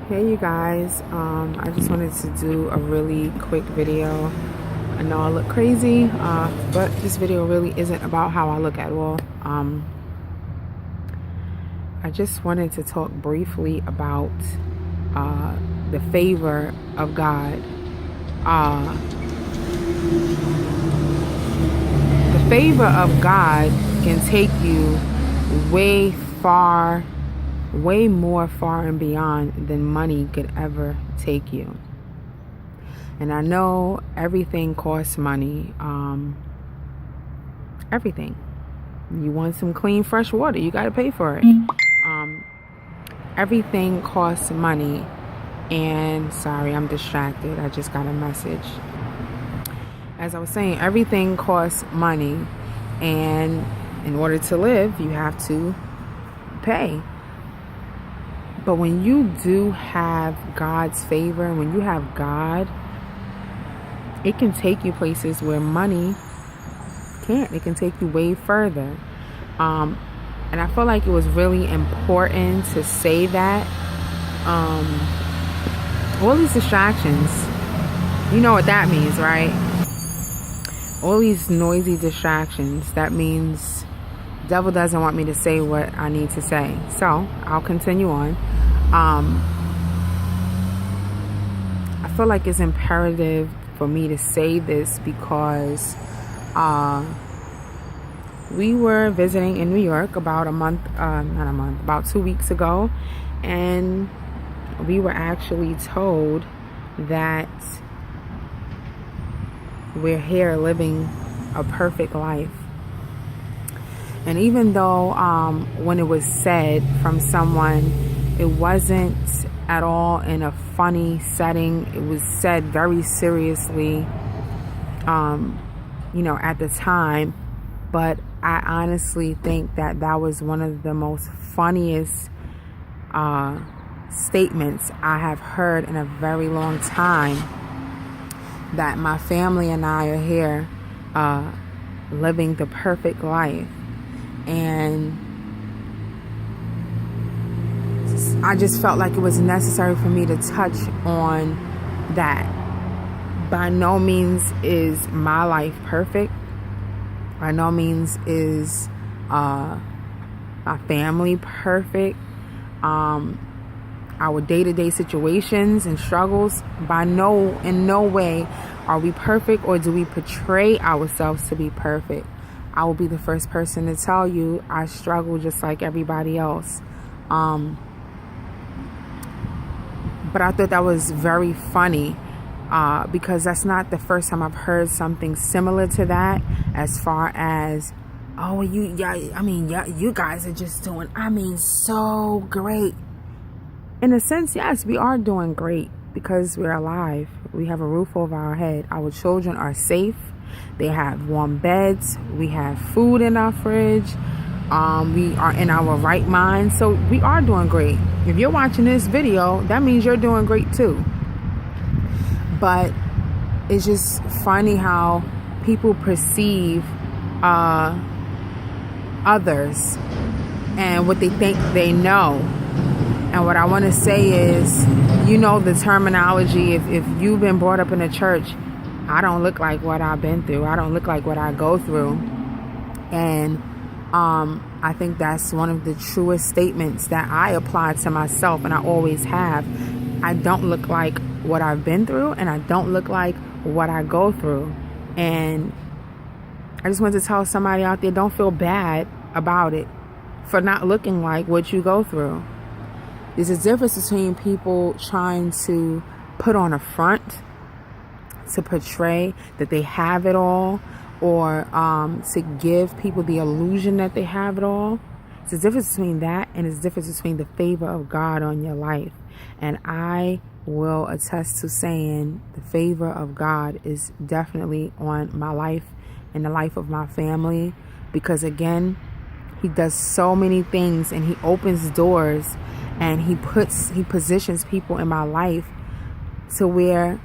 Hey you guys, I just wanted to do a really quick video. I know I look crazy, but this video really isn't about how I look at all. I just wanted to talk briefly about the favor of God. The favor of God can take you way far, way more far and beyond than money could ever take you. And I know everything costs money. Everything. You want some clean, fresh water, you got to pay for it. Everything costs money. And sorry, I'm distracted. I just got a message. As I was saying, everything costs money. And in order to live, you have to pay. But when you do have God's favor, when you have God, it can take you places where money can't. It can take you way further. And I feel like it was really important to say that. All these distractions, you know what that means, right? All these noisy distractions, that means the devil doesn't want me to say what I need to say. So I'll continue on. I feel like it's imperative for me to say this because we were visiting in New York about about 2 weeks ago, and we were actually told that we're here living a perfect life. And even though when it was said from someone, it wasn't at all in a funny setting. It was said very seriously, at the time. But I honestly think that was one of the most funniest statements I have heard in a very long time. That my family and I are here living the perfect life. And I just felt like it was necessary for me to touch on that. By no means is my life perfect. By no means is my family perfect. Our day-to-day situations and struggles, in no way are we perfect, or do we portray ourselves to be perfect. I will be the first person to tell you I struggle just like everybody else. But I thought that was very funny because that's not the first time I've heard something similar to that, as far as, you guys are just doing, so great. In a sense, yes, we are doing great because we're alive. We have a roof over our head. Our children are safe. They have warm beds. We have food in our fridge. We are in our right mind. So we are doing great. If you're watching this video, that means you're doing great too. But it's just funny how people perceive others and what they think they know. And what I want to say is, the terminology, if you've been brought up in a church, I don't look like what I've been through. I don't look like what I go through. And I think that's one of the truest statements that I apply to myself, and I always have. I don't look like what I've been through, and I don't look like what I go through. And I just want to tell somebody out there, don't feel bad about it for not looking like what you go through. There's a difference between people trying to put on a front to portray that they have it all, or to give people the illusion that they have it all. There's a difference between that, and there's a difference between the favor of God on your life. And I will attest to saying the favor of God is definitely on my life and the life of my family, because again, He does so many things, and He opens doors, and He positions people in my life to where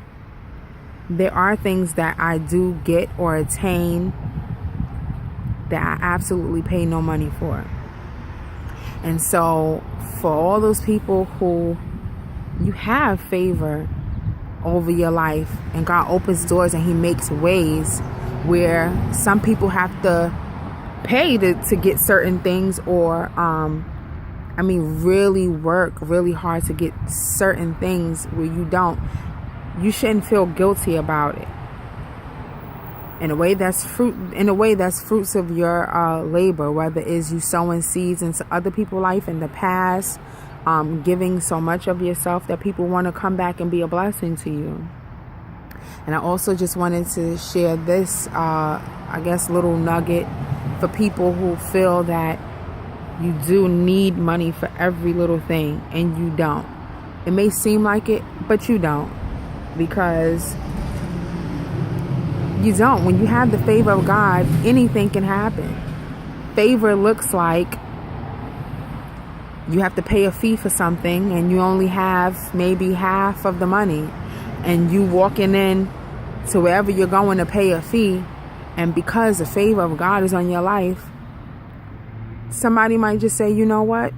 there are things that I do get or attain that I absolutely pay no money for. And so for all those people who you have favor over your life, and God opens doors and he makes ways where some people have to pay to get certain things, or really work really hard to get certain things where you shouldn't feel guilty about it. In a way that's fruits of your labor, whether it's you sowing seeds into other people's life in the past, giving so much of yourself that people want to come back and be a blessing to you. And I also just wanted to share this, little nugget for people who feel that you do need money for every little thing, and you don't. It may seem like it, but you don't, because you don't. When you have the favor of God, anything can happen. Favor looks like you have to pay a fee for something and you only have maybe half of the money, and you walking in to wherever you're going to pay a fee, and because the favor of God is on your life, somebody might just say, you know what?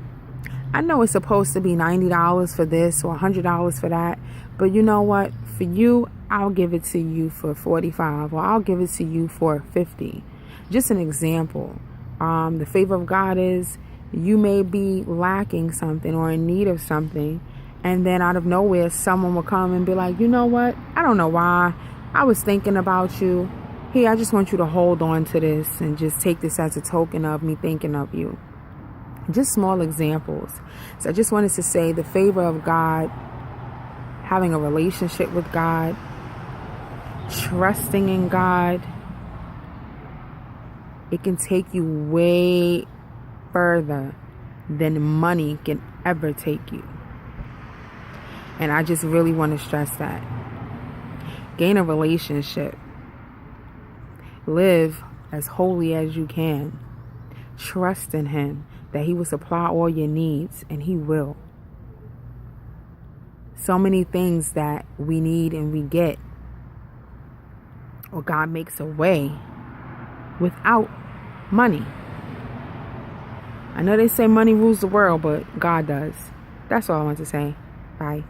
I know it's supposed to be $90 for this or $100 for that, but you know what? For you, I'll give it to you for $45, or I'll give it to you for $50. Just an example. The favor of God is you may be lacking something or in need of something, and then out of nowhere, someone will come and be like, you know what? I don't know why. I was thinking about you. Here, I just want you to hold on to this and just take this as a token of me thinking of you. Just small examples. So I just wanted to say the favor of God, having a relationship with God, trusting in God, it can take you way further than money can ever take you. And I just really want to stress that. Gain a relationship. Live as holy as you can. Trust in him that he will supply all your needs, and he will. So many things that we need and we get, or God makes a way without money. I know they say money rules the world, but God does. That's all I want to say. Bye.